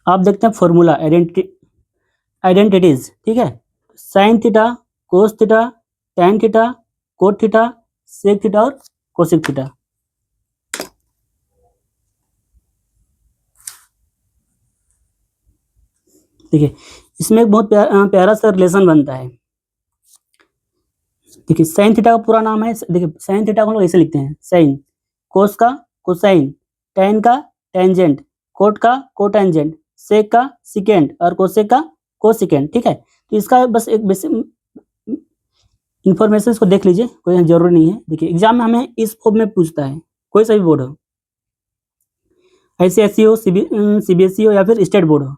आप देखते हैं फॉर्मूला आइडेंटिटीज, ठीक है। Sine theta, cos theta, tan theta, cot theta, sec theta और कोसेक थीटा। देखिए इसमें एक बहुत प्यारा सा रिलेशन बनता है। देखिए साइन थीटा का पूरा नाम है, देखिए साइन थीटा को हम लोग ऐसे लिखते हैं, साइन, कोस का कोसाइन, टैन का टेंजेंट, कोट का कोटेंजेंट, सेक का सिकेंड और कोसेक का कोसिकेंड, ठीक है। तो इसका बस एक बेसिक इन्फॉर्मेशन इसको देख लीजिए, कोई जरूरी नहीं है। देखिए एग्जाम में हमें इस फॉर्म में पूछता है, कोई सा भी बोर्ड हो, ICSE हो, CBSE हो या फिर स्टेट बोर्ड हो,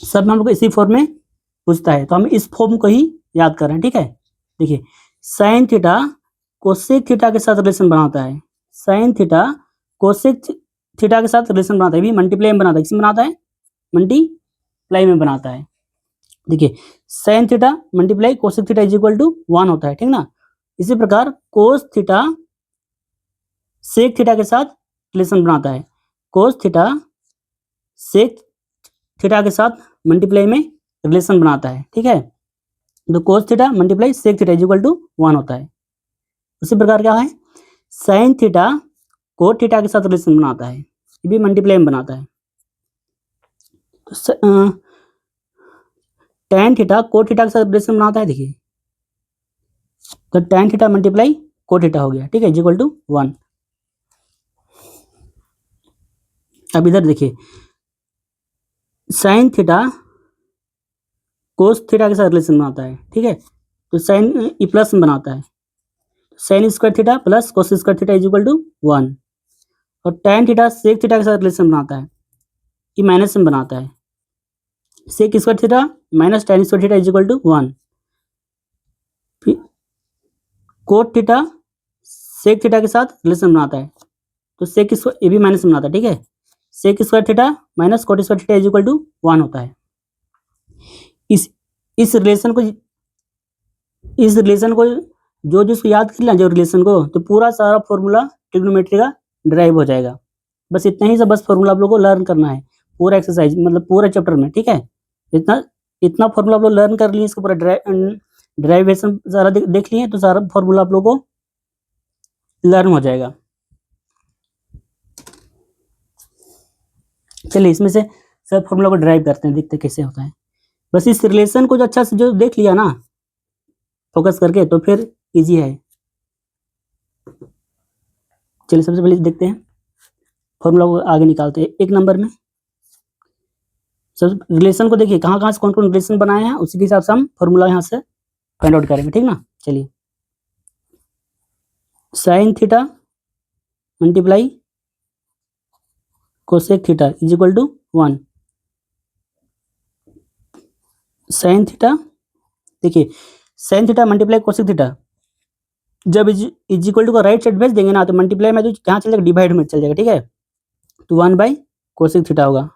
सब में हम लोग इसी फॉर्म में पूछता है, तो हम इस फॉर्म को ही याद कर रहे हैं, ठीक है। देखिए साइन थीटा कोसेक थीटा के साथ रिलेशन बनाता है, साइन थीटा कोसेक थीटा के साथ रिलेशन बनाता है, भी मल्टीप्लाई में बनाता है, किसमें बनाता है, मल्टीप्लाई में बनाता है। देखिए sine theta multiply cosec theta is equal to 1 होता है, ठीक ना। इसी प्रकार कोस थीटा सेक थीटा के साथ रिलेशन बनाता है, कोस थीटा सेक थीटा के साथ मल्टीप्लाई में रिलेशन बनाता है, ठीक है। तो cos theta multiply sec theta is equal to 1 होता है। उसी प्रकार क्या है, साइन थीटा कोट थीटा के साथ रिलेशन बनाता है, ये भी मल्टीप्लाई में बनाता है। तो टैन थीटा कोट थीटा के साथ रिलेशन बनाता है, देखिए तो tan theta multiply cot theta हो गया, ठीक है, इज इक्वल टू 1। अब इधर देखिए साइन थीटा कोस थीटा के साथ रिलेशन बनाता है, ठीक है। तो साइन ई प्लस में बनाता है, sine square theta plus cos square theta is equal to 1। और टैन थीटा सेक थीटा के साथ रिलेशन बनाता है, ये माइनस में बनाता है, sec square theta minus tan square theta is equal to 1। फिर कोट थीटा सेक थीटा के साथ रिलेशन बनाता है, तो सेक स्क्वायर ये भी माइनस में बनाता है, ठीक है। Sec square theta minus cot square theta is equal to 1 होता है। इस रिलेशन को जो जिसको याद कर लिया जो रिलेशन को, तो पूरा सारा फॉर्मूला ट्रिग्नोमेट्री का ड्राइव हो जाएगा। बस इतना ही सब बस फॉर्मूला आप लोग को लर्न करना है पूरा एक्सरसाइज, मतलब पूरे चैप्टर में, ठीक है। इतना फॉर्मूला आप लोग लर्न कर लिए, इसका पूरा ड्राइवेशन सारा देख लिए, तो सारा फॉर्मूला आप लोग को लर्न हो जाएगा। चलिए इसमें से सब फॉर्मूला को ड्राइव करते हैं, देखते हैं कैसे होता है। बस इस रिलेशन को जो अच्छा से जो देख लिया ना फोकस करके, तो फिर इजी है। चलिए सबसे पहले देखते हैं फॉर्मूला को आगे निकालते हैं। एक नंबर में सब रिलेशन को देखिए कहाँ कहाँ से कौन कौन रिलेशन बनाए हैं, उसी के हिसाब से हम फॉर्मूला यहाँ से फाइंड आउट करेंगे, ठीक ना। चलिए sine theta multiply cosec theta is equal to 1। Sine theta, देखिए sine theta multiply cosec theta, जब इज इक्वल टू का राइट साइड भेज देंगे ना, तो मल्टीप्लाई में तो कहाँ चल जाएगा, डिवाइड में चल जाएगा, ठीक है। तो 1 बाई कोसेक थीटा होगा।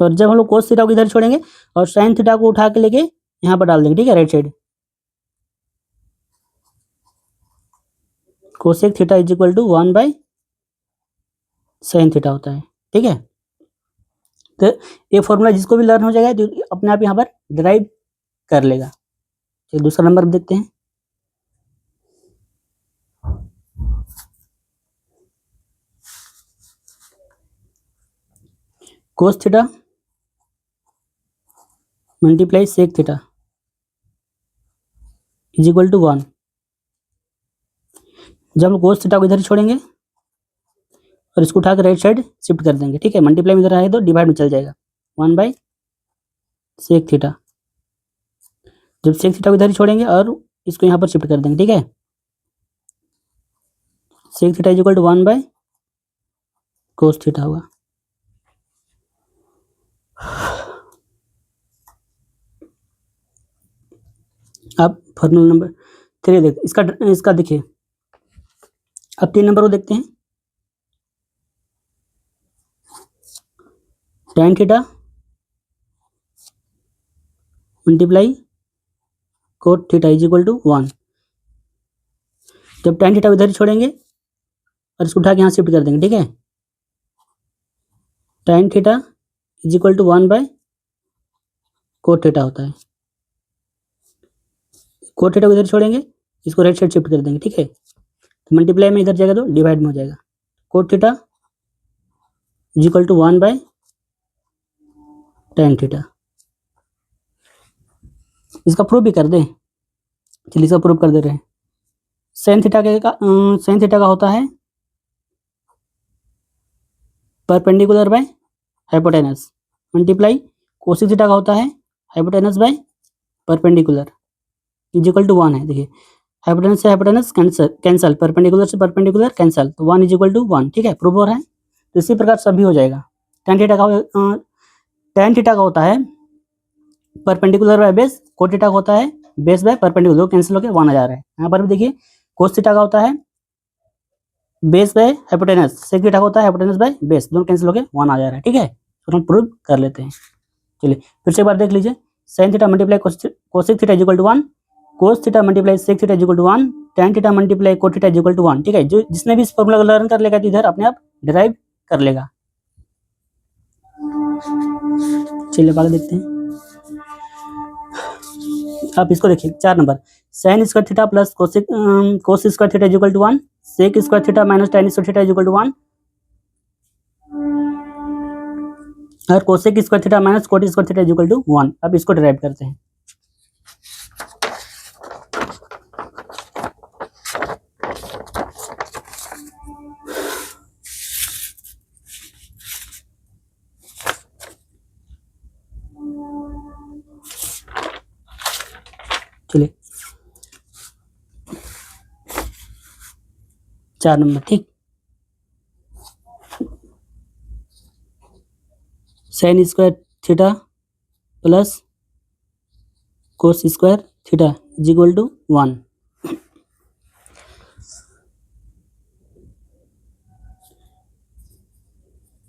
और जब हम लोग कोस थीटा को इधर छोड़ेंगे और साइन थीटा को उठा के लेके यहाँ पर डाल देंगे, ठीक है, right side, cosec theta is equal to 1 by sine theta होता है, ठीक है। तो ये फॉर्मूला जिसको भी लर्न हो जाएगा तो अपने आप यहाँ पर ड्राइव कर लेगा। चलिए दूसरा नंबर देखते हैं। Cos theta multiply sec theta is equal to 1। जब हम कोस थीटा को इधर छोड़ेंगे और इसको उठा के राइट साइड शिफ्ट कर देंगे, ठीक है, मल्टीप्लाई में इधर आए तो डिवाइड में चल जाएगा, 1 बाई सेक थीटा। जब सेक थीटा को इधर छोड़ेंगे और इसको यहाँ पर शिफ्ट कर देंगे, ठीक है, sec theta is equal to 1 by cos theta होगा। अब फॉर्मूला नंबर 3 देख, इसका देखिए। अब 3 नंबर को देखते हैं। Tan theta multiply cot theta is equal to 1। जब टैन थीटा इधर छोड़ेंगे और इसको उठा के यहाँ शिफ्ट कर देंगे, ठीक है, tan theta is equal to 1 cot theta होता है। कोट थीटा को इधर छोड़ेंगे, इसको राइट साइड शिफ्ट कर देंगे, ठीक है। तो मल्टीप्लाई में इधर जाएगा तो डिवाइड में हो जाएगा। Cot theta is equal to 1 tan theta. इसका प्रूफ भी कर दें, चलिए इसका प्रूफ कर दे रहे हैं। साइन थीटा का होता है perpendicular by hypotenuse, multiply cosec theta का होता है hypotenuse by perpendicular is equal to 1 है। देखिए हाइपोटेनस से हाइपोटेनस कैंसल, परपेंडिकुलर से परपेंडिकुलर कैंसल, तो 1 इज इक्वल टू 1, ठीक है, प्रूफ हो रहा है। तो इसी प्रकार सभी हो जाएगा। tan थीटा का होता है perpendicular by base, cot theta का होता है बेस बाय परपेंडिकुलर, कैंसिल होकर 1 आ जा रहा है। यहाँ पर भी देखिए कोस थीटा का होता है base by hypotenuse, sec theta का होता है हाइपोटेनस बाय बेस, दोनों कैंसिल होकर 1 आ जा रहा है, ठीक है। तो हम प्रूव कर लेते हैं। चलिए फिर से एक बार देख लीजिए। Sine theta multiply cosec theta is equal to 1, cos theta multiply sec theta is equal to 1, tan theta multiply cot theta is equal to 1, ठीक है। जो जिसने भी इस फॉर्मूला को लर्न कर लेगा तो इधर अपने आप डिराइव कर लेगा। चलिए आगे देखते हैं। आप इसको देखिए 4 number, sine square theta plus cos square theta is equal to 1, sec square theta minus tan square theta is equal to 1, और cosec square theta minus cot square theta is equal to 1। अब इसको derive करते हैं। चलिए 4 number, ठीक। Sine square theta plus cos square theta is equal to 1,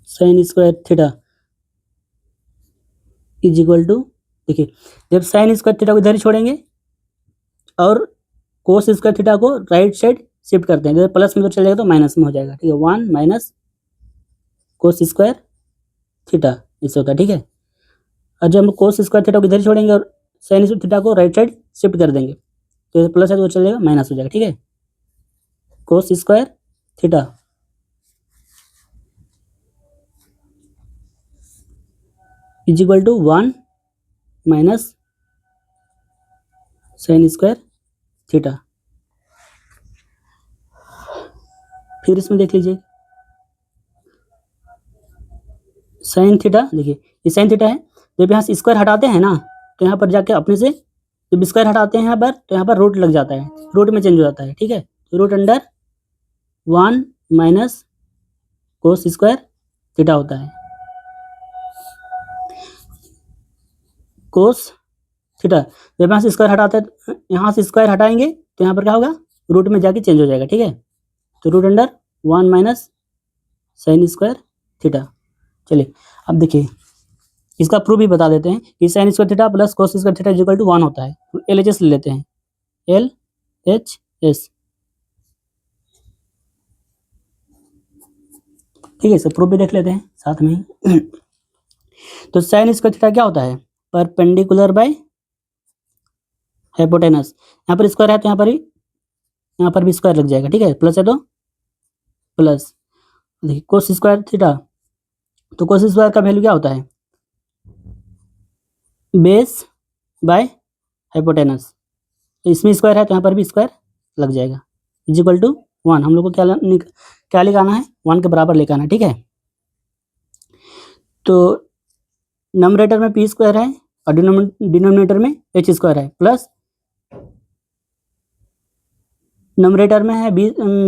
sine square theta is equal to, देखिए जब sign square theta को इधर ही छोड़ेंगे और कोस स्क्वायर थीटा को राइट साइड शिफ्ट करते हैं, जब प्लस में तो चल जाएगा तो माइनस में हो जाएगा, ठीक है। 1 माइनस कोस स्क्वायर थीटा इससे होता है, ठीक है। और जब हम कोस स्क्वायर थीटा को इधर छोड़ेंगे और साइन स्क्वायर थीटा को राइट साइड शिफ्ट कर देंगे तो प्लस है तो चल जाएगा माइनस हो जाएगा, ठीक है। Cos square theta is equal to 1 minus sine square theta. फिर इसमें देख लीजिए साइन थीटा, देखिए ये साइन थीटा है, जब यहाँ से स्क्वायर हटाते हैं ना तो यहाँ पर जाके अपने से जब स्क्वायर हटाते हैं यहाँ पर तो यहाँ पर रूट लग जाता है, रूट में चेंज हो जाता है, ठीक है। तो root under 1 minus cos square theta होता है। कोस थीटा जब यहाँ से स्क्वायर हटाते हैं, यहाँ से स्क्वायर हटाएंगे तो यहाँ पर क्या होगा, रूट में जाके चेंज हो जाएगा, ठीक है। तो root under 1 minus sine square theta. चलिए अब देखिए इसका प्रूफ भी बता देते हैं कि sine square theta plus cos square theta is equal to 1 होता है। तो LHS ले लेते हैं, LHS, ठीक है। इसका प्रूफ भी देख लेते हैं साथ में ही। तो साइन स्क्वायर थीटा क्या होता है, परपेंडिकुलर बाय हाइपोटेनस। यहाँ पर स्क्वायर है तो यहाँ पर भी स्क्वायर लग जाएगा, ठीक है। प्लस है तो प्लस, देखिए कोस स्क्वायर थीटा, तो कोस स्क्वायर का वैल्यू क्या होता है, बेस बाय हाइपोटेनस। इसमें स्क्वायर है तो यहाँ पर भी स्क्वायर लग जाएगा, इज इक्वल टू 1। हम लोग को क्या लिखाना है, 1 के बराबर लिखाना है, ठीक है। तो नंबरेटर में p स्क्वायर है और डिनोमिनेटर में h स्क्वायर है, प्लस नंबरेटर में है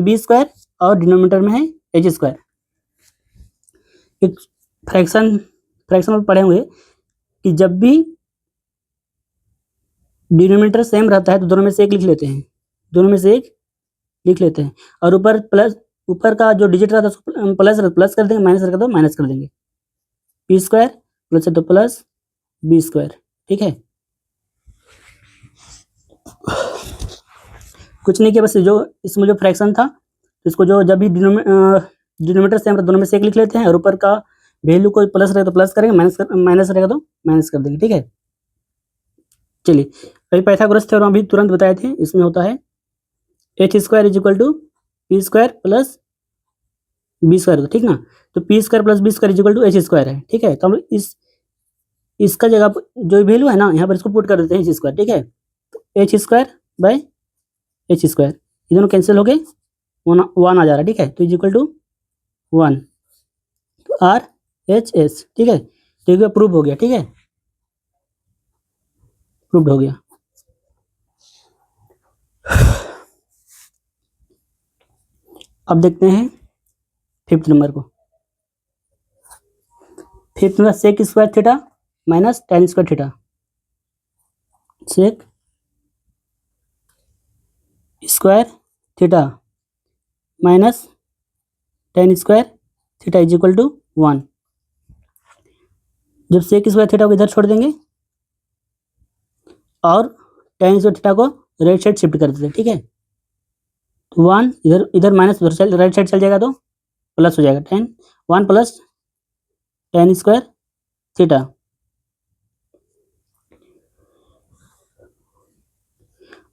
b स्क्वायर और डिनोमिनेटर में है h स्क्वायर। एक फ्रैक्शन में पढ़े हुए कि जब भी डिनोमिनेटर सेम रहता है तो दोनों में से एक लिख लेते हैं, और ऊपर का जो डिजिट रहता है उसको प्लस कर देंगे, माइनस रखा तो माइनस कर देंगे। p स्क्वायर प्लस है तो प्लस b स्क्वायर, ठीक है। कुछ नहीं किया, बस जो इसमें जो फ्रैक्शन था इसको जो जब भी डिनोमिनेटर सेम दोनों में से एक लिख लेते हैं और ऊपर का वैल्यू को प्लस रहेगा तो प्लस करेंगे, माइनस रहेगा तो माइनस कर देंगे, ठीक है। चलिए अभी पाइथागोरस थ्योरम अभी तुरंत बताए थे, इसमें होता है H square is equal to P square plus B square, ठीक ना। तो P square plus B square is equal to H square है, ठीक है। तो हम इसका जगह जो वैल्यू है ना यहाँ पर इसको पुट कर देते हैं एच स्क्वायर, ठीक है। तो H square by H square ये दोनों कैंसिल हो गए, वन आ जा रहा है, ठीक है। तो इज इक्वल टू 1 तो आर एच एस, ठीक है। तो ये प्रूव हो गया, ठीक है, प्रूव्ड हो गया। अब देखते हैं फिफ्थ नंबर को। Fifth number sec square theta minus tan square theta, sec square theta minus tan square theta is equal to 1। जब सेक स्क्वायर थीटा को इधर छोड़ देंगे और टेन स्क्वायर थीटा को राइट साइड शिफ्ट कर देते हैं, ठीक है। तो 1 इधर इधर माइनस उधर राइट साइड चल जाएगा तो प्लस हो जाएगा, 1 प्लस टेन स्क्वायर थीटा।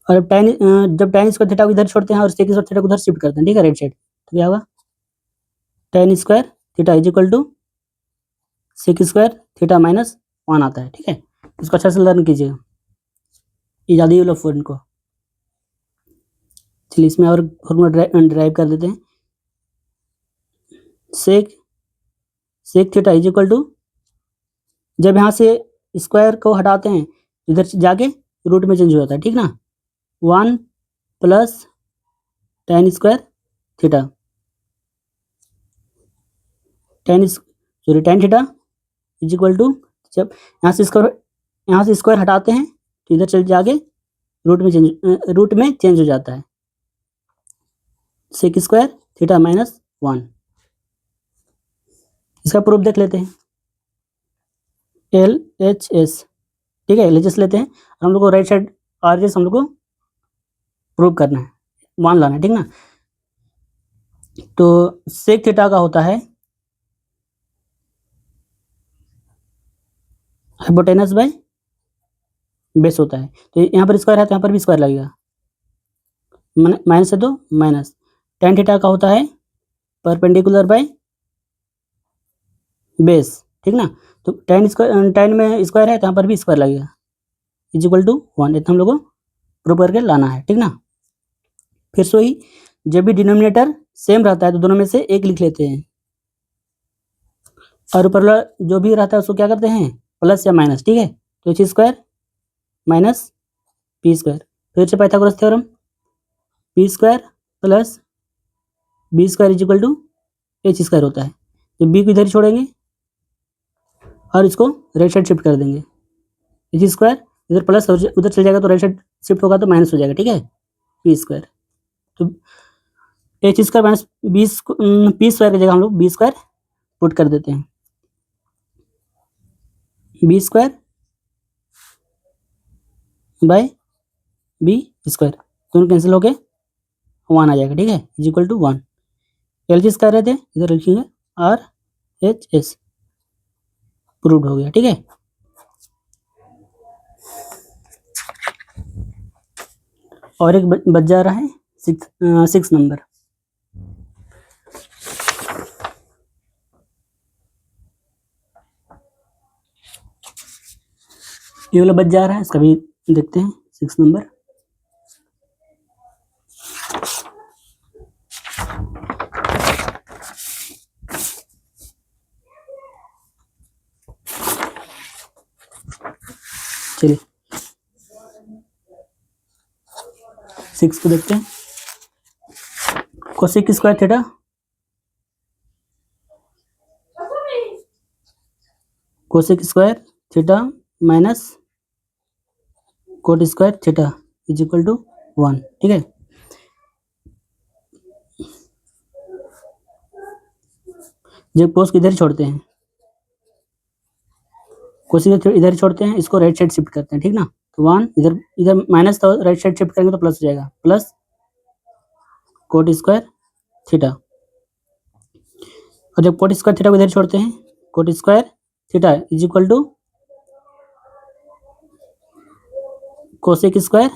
और जब टेन स्क्वायर थीटा को इधर छोड़ते हैं और सेक स्क्वायर थीटा को उधर शिफ्ट करते हैं, ठीक है, राइट साइड, तो क्या होगा tan square theta is equal to sec square theta minus 1 आता है, ठीक है। इसको अच्छा से लर्न कीजिएगा इजादी वाला फॉर्म को। चलिए इसमें और फॉर्मूला ड्राइव कर देते हैं। Sec theta is equal to, जब यहाँ से स्क्वायर को हटाते हैं इधर जाके रूट में चेंज हो जाता है, ठीक ना। 1 plus tan square theta, tan theta is equal to, जब यहाँ से स्क्वायर हटाते हैं तो इधर चल जाके रूट में चेंज हो जाता है, सेक स्क्वायर थीटा माइनस 1। इसका प्रूफ देख लेते हैं, LHS, ठीक है, LHS लेते हैं। हम लोग को राइट साइड RHS हम लोग को प्रूव करना है, मान लाना है, ठीक ना। तो सेक थीटा का होता है हाइपोटेनस बाय बेस होता है। तो यहाँ पर स्क्वायर है तो यहाँ पर भी स्क्वायर लगेगा, माइनस है तो माइनस। टेन थीटा का होता है परपेंडिकुलर बाय बेस, ठीक ना। तो टेन में स्क्वायर है तो यहाँ पर भी स्क्वायर लगेगा, इज इक्वल टू 1। इतना हम लोग को प्रूव करके लाना है, ठीक ना। फिर से वही, जब भी डिनोमिनेटर सेम रहता है तो दोनों में से एक लिख लेते हैं और ऊपर जो भी रहता है उसको क्या करते हैं प्लस या माइनस, ठीक है। तो H square minus P square, फिर से Pythagoras theorem, P square plus B square is equal to H square होता है। जब बी को इधर छोड़ेंगे और इसको राइट साइड शिफ्ट कर देंगे, एच स्क्वायर इधर प्लस उधर चल जाएगा तो राइट साइड शिफ्ट होगा तो माइनस हो जाएगा, ठीक है, पी स्क्वायर। तो H square minus P square की जगह हम लोग बी स्क्वायर पुट कर देते हैं, B square by B square, दोनों कैंसिल हो गए, 1 आ जाएगा, ठीक है, इज इक्वल टू 1। LHS कर रहे थे, इधर लिखेंगे RHS, प्रूव्ड हो गया, ठीक है। और एक बच जा रहा है सिक्स नंबर। ये वाला बच जा रहा है, इसका भी देखते हैं 6 नंबर। चलिए 6 को देखते हैं। Cosec square theta, cosec square theta minus cot square theta is equal to 1, ठीक है। जब कोस को इधर छोड़ते हैं, कोस इधर छोड़ते हैं, इसको राइट साइड शिफ्ट करते हैं, ठीक ना। तो 1 इधर माइनस तो राइट साइड शिफ्ट करेंगे तो प्लस हो जाएगा, प्लस कोट स्क्वायर थीटा। और जब कोट स्क्वायर थीटा को इधर छोड़ते हैं, cot square theta is equal to cosec square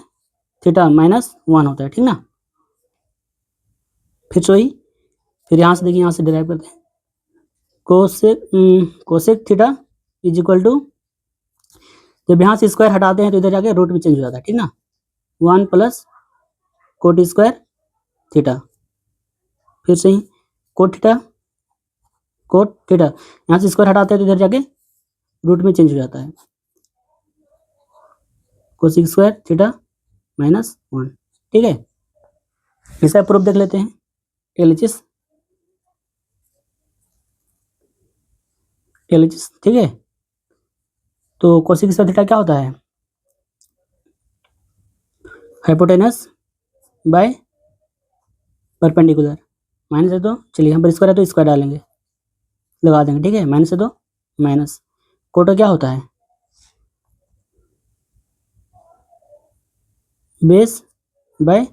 theta -1 होता है, ठीक ना। फिर से वही, फिर यहाँ से देखिए, यहाँ से डिराइव करते हैं। Cosec theta is equal to, जब यहाँ से स्क्वायर हटाते हैं तो इधर जाके रूट में चेंज हो जाता है, ठीक ना। 1 प्लस कोट स्क्वायर थीटा, फिर से ही कोट थीटा, यहाँ से स्क्वायर हटाते हैं तो इधर जाके रूट में चेंज हो जाता है, कोसेक स्क्वायर थीटा -1, ठीक है। इसका प्रूफ देख लेते हैं, एलएचएस, ठीक है। तो कोसेक स्क्वायर थीटा क्या होता है, हाइपोटेनस बाय परपेंडिकुलर, माइनस है तो चलिए यहाँ पर स्क्वायर है तो स्क्वायर डालेंगे, लगा देंगे, ठीक है। माइनस है तो माइनस, कोटा क्या होता है, बेस बाय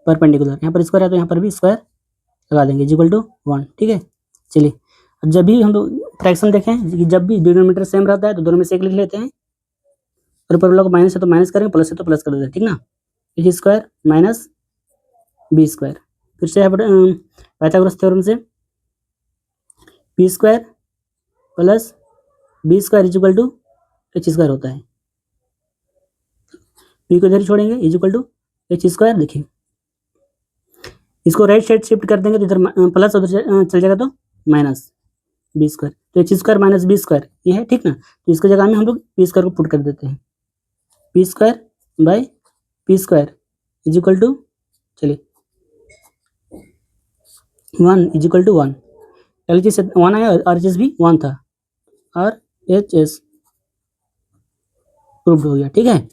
परपेंडिकुलर, यहाँ पर स्क्वायर है तो यहाँ पर भी स्क्वायर लगा देंगे, इक्वल टू 1, ठीक है। चलिए, जब भी हम लोग फ्रैक्शन देखें कि जब भी डिनोमिनेटर सेम रहता है तो दोनों में से एक लिख लेते हैं, और ऊपर वाला को माइनस है तो माइनस करेंगे, प्लस है तो प्लस कर देते हैं, ठीक ना। A square minus B square, फिर से पाइथागोरस थ्योरम से P square plus B square is equal to H square होता है, पी को इधर छोड़ेंगे, is equal to H square. देखिए, इसको राइट साइड शिफ्ट कर देंगे तो इधर प्लस उधर चल जाएगा तो माइनस बी स्क्वायर, तो H square minus B square ये है, ठीक ना। तो इसकी जगह में हम लोग पी स्क्वायर को पुट कर देते हैं, P square by P square is equal to, चलिए 1 is equal to 1, L H S 1 आया, आर एच एस भी 1 था, आर एच एस प्रूव्ड हो गया, ठीक है।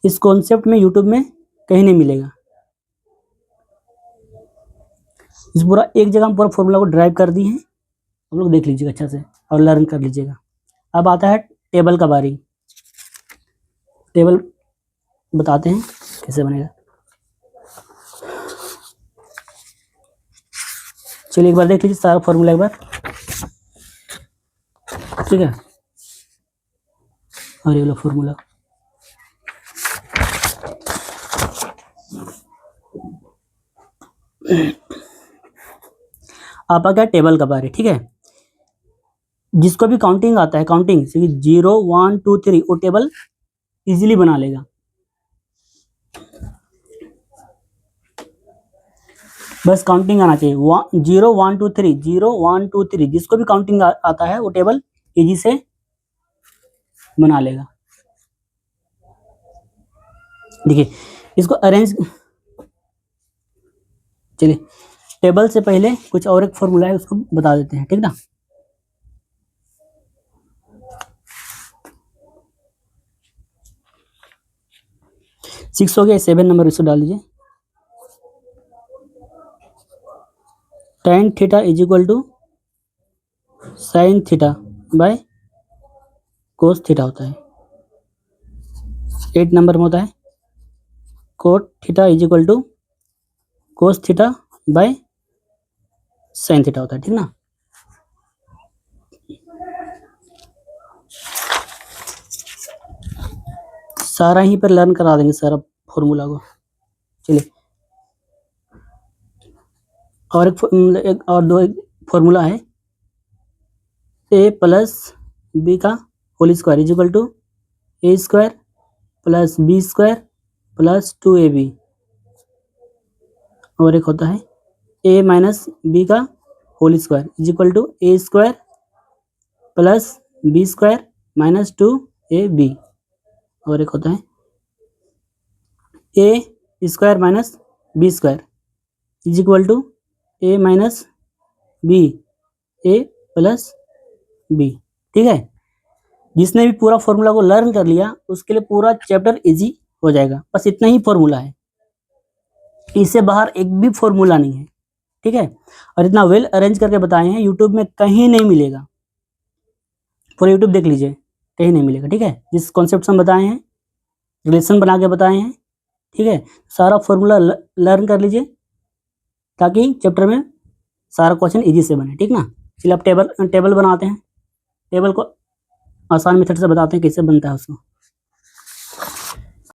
इस कॉन्सेप्ट में यूट्यूब में कहीं नहीं मिलेगा, इस पूरा एक जगह हम पूरा फॉर्मूला को ड्राइव कर दी है, आप लोग देख लीजिएगा अच्छा से और लर्न कर लीजिएगा। अब आता है टेबल का बारी, टेबल बताते हैं कैसे बनेगा। चलिए एक बार देख लीजिए सारा फॉर्मूला एक बार, ठीक है। और ये वाला फॉर्मूला, आप आ गया टेबल का बारी, ठीक है। जिसको भी काउंटिंग आता है, काउंटिंग 0 1 2 3 वो टेबल इजीली बना लेगा, बस काउंटिंग आना चाहिए। 0 1 2 3 0 1 2 3 जिसको भी काउंटिंग आता है वो टेबल इजी से बना लेगा। देखिए इसको अरेंज, चलिए टेबल से पहले कुछ और एक फॉर्मूला है उसको बता देते हैं, ठीक ना। सिक्स हो गया, 7 नंबर इसको डाल दीजिए, tan theta is equal to sine theta by cos theta होता है। 8 नंबर में होता है cot theta is equal to cos theta by sine theta होता है, ठीक ना। सारा ही पर लर्न करा देंगे सारा फॉर्मूला को। चलिए और एक और दो फॉर्मूला है, ए प्लस बी का whole square is equal to a square plus B square plus 2ab, और एक होता है ए माइनस बी का whole square is equal to a square plus B square minus 2ab, और एक होता है a square minus B square is equal to a minus b a plus b, ठीक है। जिसने भी पूरा फॉर्मूला को लर्न कर लिया उसके लिए पूरा चैप्टर इजी हो जाएगा, बस इतना ही फॉर्मूला है, इससे बाहर एक भी फॉर्मूला नहीं है, ठीक है। और इतना वेल अरेंज करके बताए हैं, यूट्यूब में कहीं नहीं मिलेगा, पूरा यूट्यूब देख लीजिए कहीं नहीं मिलेगा, ठीक है। जिस कॉन्सेप्ट हम बताए हैं, रिलेशन बना के बताए हैं, ठीक है, सारा फॉर्मूला लर्न कर लीजिए ताकि चैप्टर में सारा क्वेश्चन इजी से बने, ठीक ना। चलिए अब टेबल बनाते हैं। टेबल को आसान मेथड से बताते हैं कैसे बनता है उसको।